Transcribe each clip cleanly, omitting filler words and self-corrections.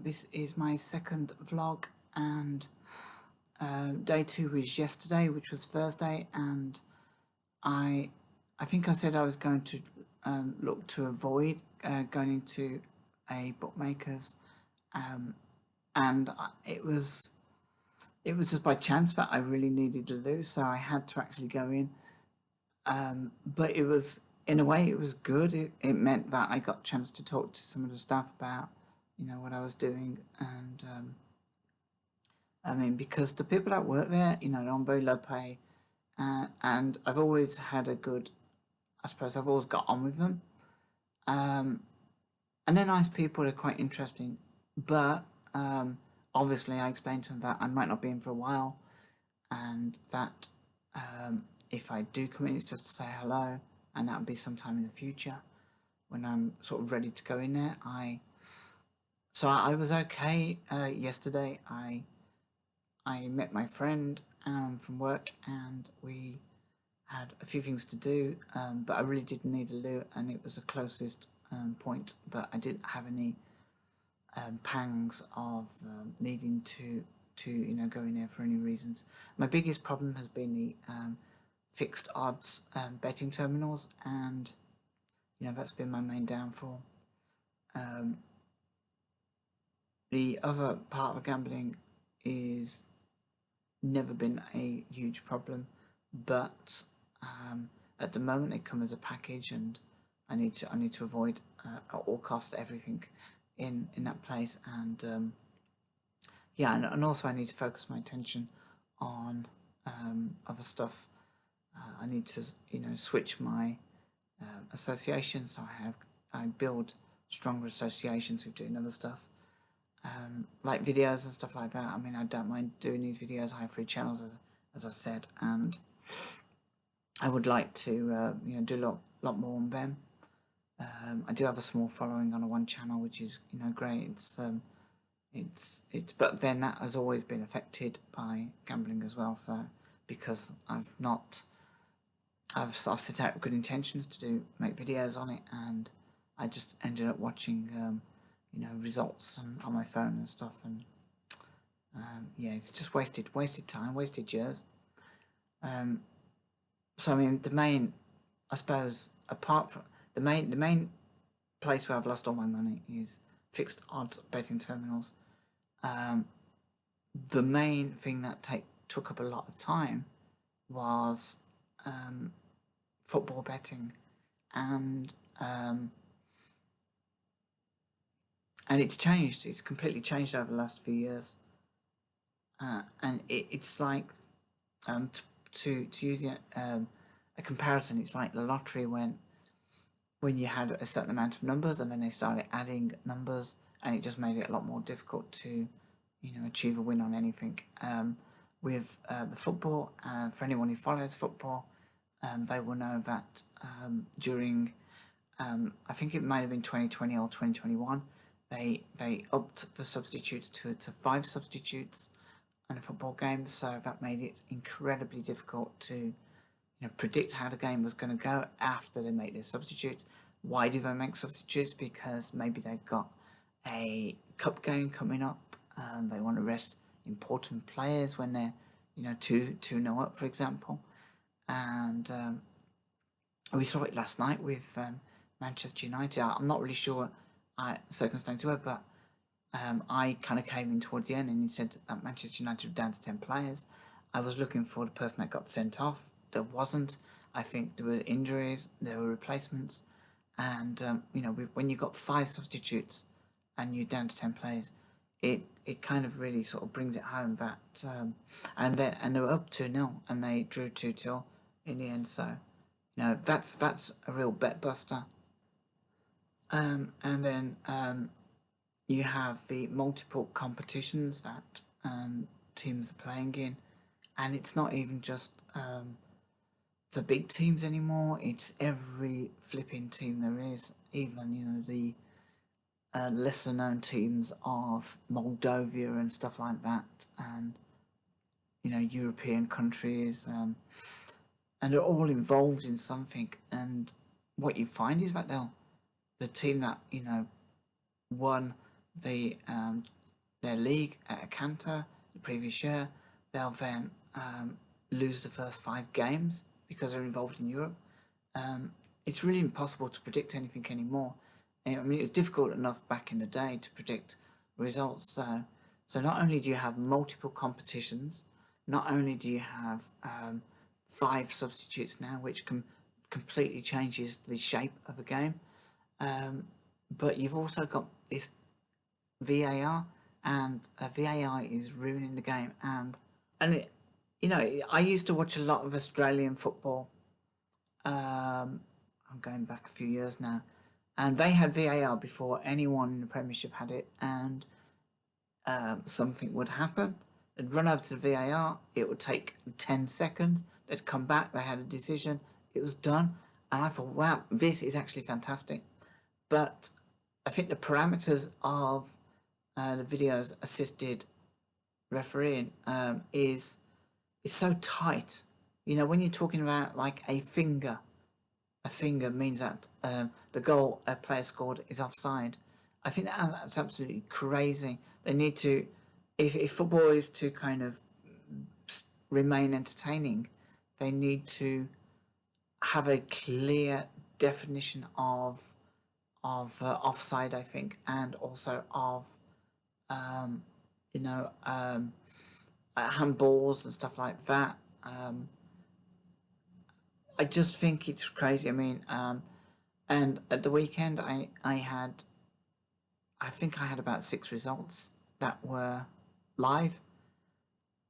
this is my second vlog, and day 2 was yesterday, which was Thursday, and I think I said I was going to look to avoid going into a bookmaker's, and it was just by chance that I really needed to lose, so I had to actually go in. But it was, in a way, it was good. It meant that I got a chance to talk to some of the staff about, what I was doing, and I mean, because the people that work there, they're on very low pay, and I've always had a good, I suppose I've always got on with them, and they're nice people, they're quite interesting, but obviously I explained to them that I might not be in for a while, and that if I do come in, it's just to say hello, and that would be sometime in the future when I'm sort of ready to go in there. So I was okay yesterday. I met my friend from work, and we had a few things to do, but I really did need a loo, and it was the closest point, but I didn't have any pangs of needing to go in there for any reasons. My biggest problem has been the fixed odds betting terminals, and that's been my main downfall. The other part of gambling is never been a huge problem, but at the moment they come as a package, and I need to avoid at all costs everything in that place, and yeah, and also I need to focus my attention on other stuff. I need to switch my associations, so I build stronger associations with doing other stuff, like videos and stuff like that. I mean, I don't mind doing these videos. I have 3 channels, as I said, and I would like to do a lot more on them. I do have a small following on one channel, which is great. But then that has always been affected by gambling as well. So because I've set out good intentions to make videos on it, and I just ended up watching results on my phone and stuff, and yeah, it's just wasted time, wasted years. So I mean, I suppose, apart from the main place where I've lost all my money is fixed odds betting terminals. The main thing that took up a lot of time was football betting, and it's changed. It's completely changed over the last few years, and it's like to use a comparison. It's like the lottery when you had a certain amount of numbers, and then they started adding numbers, and it just made it a lot more difficult to achieve a win on anything. With the football, for anyone who follows football, they will know that during I think it might have been 2020 or 2021, they upped the substitutes to 5 substitutes on a football game, so that made it incredibly difficult to predict how the game was going to go after they make their substitutes. Why do they make substitutes? Because maybe they've got a cup game coming up, they want to rest important players when they're 2-0 up, for example, and we saw it last night with Manchester United. I'm not really sure circumstances were, but I kind of came in towards the end, and he said that Manchester United were down to 10 players. I was looking for the person that got sent off. There wasn't. I think there were injuries, there were replacements, and when you got 5 substitutes and you're down to 10 players, it kind of really sort of brings it home that and they were up 2-0 and they drew 2-2 in the end. So that's a real bet buster. And then you have the multiple competitions that teams are playing in, and it's not even just the big teams anymore. It's every flipping team there is, even the lesser known teams of Moldova and stuff like that, and European countries, and they're all involved in something. And what you find is that the team that won the their league at a canter the previous year. They'll then lose the first 5 games because they're involved in Europe. It's really impossible to predict anything anymore. I mean, it was difficult enough back in the day to predict results. So not only do you have multiple competitions, not only do you have 5 substitutes now, which completely changes the shape of a game, but you've also got this VAR, and VAR is ruining the game. And it, I used to watch a lot of Australian football. I'm going back a few years now, and they had VAR before anyone in the Premiership had it, and something would happen. They'd run over to the VAR, it would take 10 seconds, they'd come back, they had a decision, it was done, and I thought, wow, this is actually fantastic. But I think the parameters of the video's assisted refereeing is so tight. When you're talking about like a finger means that the goal a player scored is offside. I think that's absolutely crazy. They need to, if football is to kind of remain entertaining, they need to have a clear definition of offside, I think, and also of handballs and stuff like that. I just think it's crazy. I mean, and at the weekend, I think I had about 6 results that were live,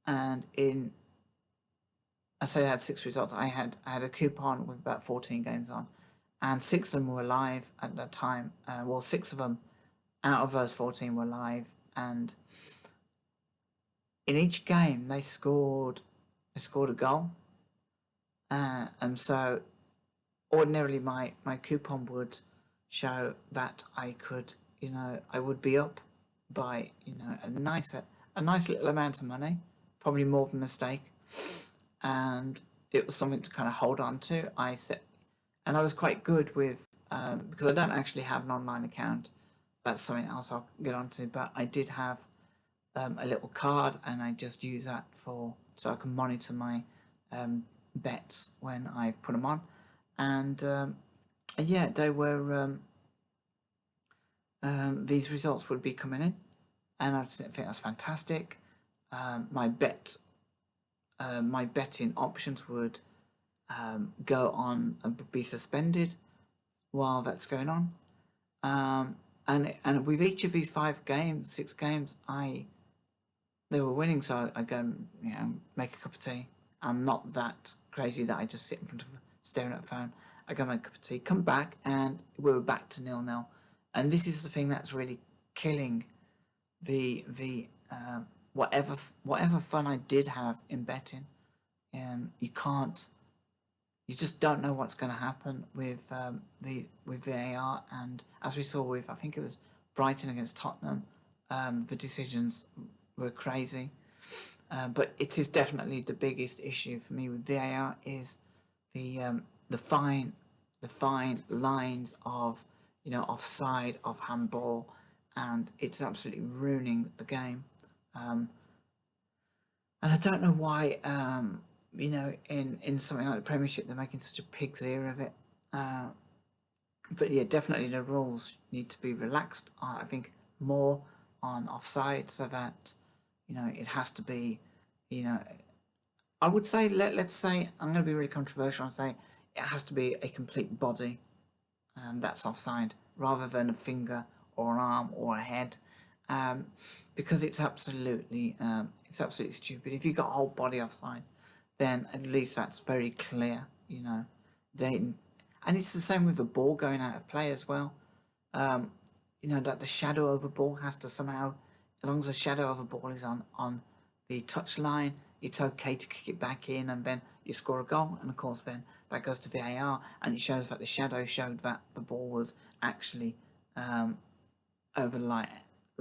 and I had 6 results. I had a coupon with about 14 games on, and 6 of them were live at that time. 6 of them out of those 14 were live, and in each game they scored a goal. And so ordinarily my coupon would show that I could, I would be up by, a nice little amount of money, probably more of a mistake. And it was something to kind of hold on to. And I was quite good with, because I don't actually have an online account. That's something else I'll get onto, but I did have a little card, and I just use that so I can monitor my bets when I put them on. And yeah, they were these results would be coming in, and I think that's fantastic. My betting options would go on and be suspended while that's going on. And with each of these 6 games, they were winning, so I go and make a cup of tea. I'm not that crazy that I just sit in front of staring at a phone. I go make a cup of tea, come back, and we were back to 0-0. And this is the thing that's really killing the whatever fun I did have in betting. You just don't know what's going to happen with VAR, and as we saw with, I think it was Brighton against Tottenham, the decisions were crazy. But it is definitely the biggest issue for me with VAR is the fine lines of offside, of handball, and it's absolutely ruining the game. And I don't know why in something like the Premiership they're making such a pig's ear of it. But yeah, definitely the rules need to be relaxed. I think more on offside, so that it has to be, I would say, let's say, I'm going to be really controversial and say it has to be a complete body, that's offside, rather than a finger or an arm or a head, because it's absolutely stupid. If you've got a whole body offside, then at least that's very clear, and it's the same with the ball going out of play as well. That the shadow of a ball has to somehow, as long as the shadow of a ball is on the touch line, it's okay to kick it back in, and then you score a goal. And of course then that goes to VAR, and it shows that the shadow showed that the ball was actually over the line,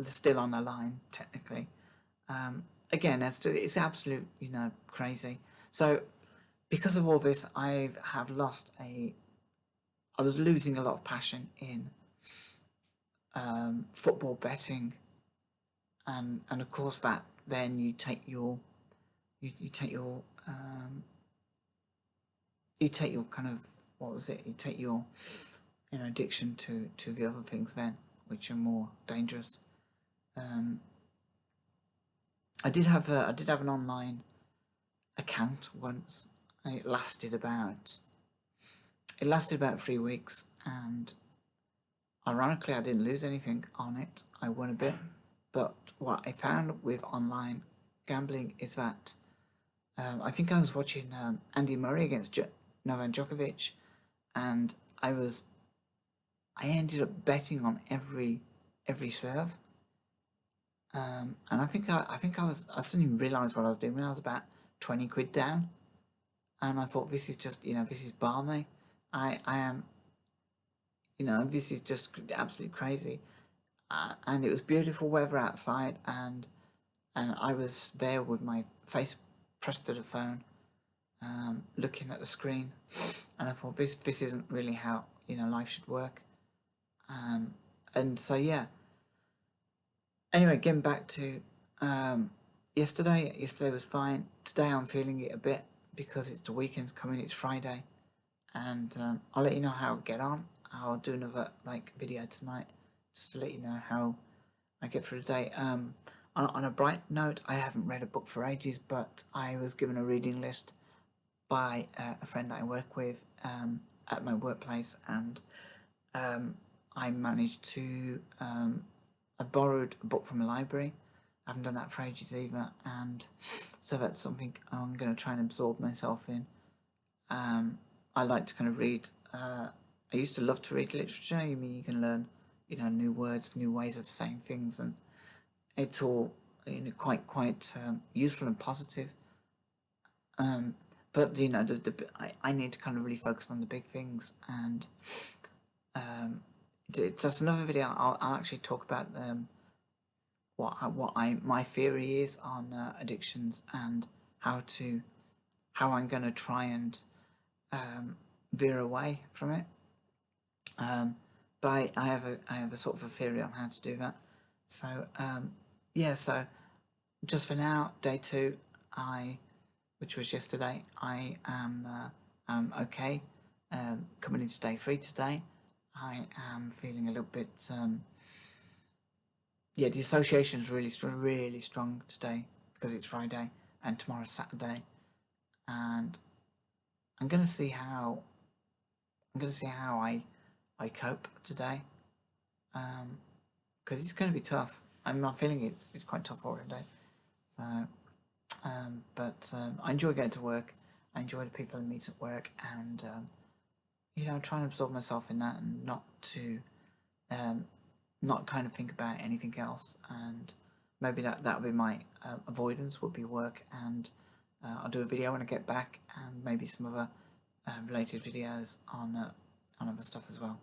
still on the line technically. Again, it's absolute crazy. So because of all this, I was losing a lot of passion in football betting, and of course that then you take your you take your you take your kind of, what was it? You take your, you know, addiction to the other things then, which are more dangerous. I did have an online account once. It lasted about 3 weeks, and ironically, I didn't lose anything on it. I won a bit, but what I found with online gambling is that I think I was watching Andy Murray against Novak Djokovic, and I ended up betting on every serve. And I think I suddenly realised what I was doing when I was about 20 quid down, and I thought, this is just, you know, this is balmy. I am, you know, this is just absolutely crazy. And it was beautiful weather outside, and I was there with my face pressed to the phone, looking at the screen, and I thought, this isn't really how, you know, life should work. And so yeah. Anyway, getting back to yesterday. Yesterday was fine. Today I'm feeling it a bit because it's the weekend's coming. It's Friday, and I'll let you know how I get on. I'll do another video tonight just to let you know how I get through the day. On a bright note, I haven't read a book for ages, but I was given a reading list by a friend I work with at my workplace, and I managed to I borrowed a book from a library. I haven't done that for ages either, and so that's something I'm going to try and absorb myself in. I like to kind of read. I used to love to read literature. I mean, you can learn, you know, new words, new ways of saying things, and it's all, you know, quite useful and positive. But you know, I need to kind of really focus on the big things, and that's another video. I'll actually talk about my theory is on addictions, and how I'm going to try and veer away from it. But I have a sort of a theory on how to do that. So yeah. So just for now, day 2, which was yesterday, I am okay. Coming into day 3 today, I am feeling a little bit. Yeah, the association is really strong today because it's Friday and tomorrow's Saturday, and I'm gonna see how I cope today, because it's gonna be tough. I'm not feeling it's quite tough already. So, but I enjoy going to work. I enjoy the people I meet at work, and you know, trying to absorb myself in that, and not kind of think about anything else. And maybe that would be my avoidance, would be work, and I'll do a video when I get back, and maybe some other related videos on other stuff as well.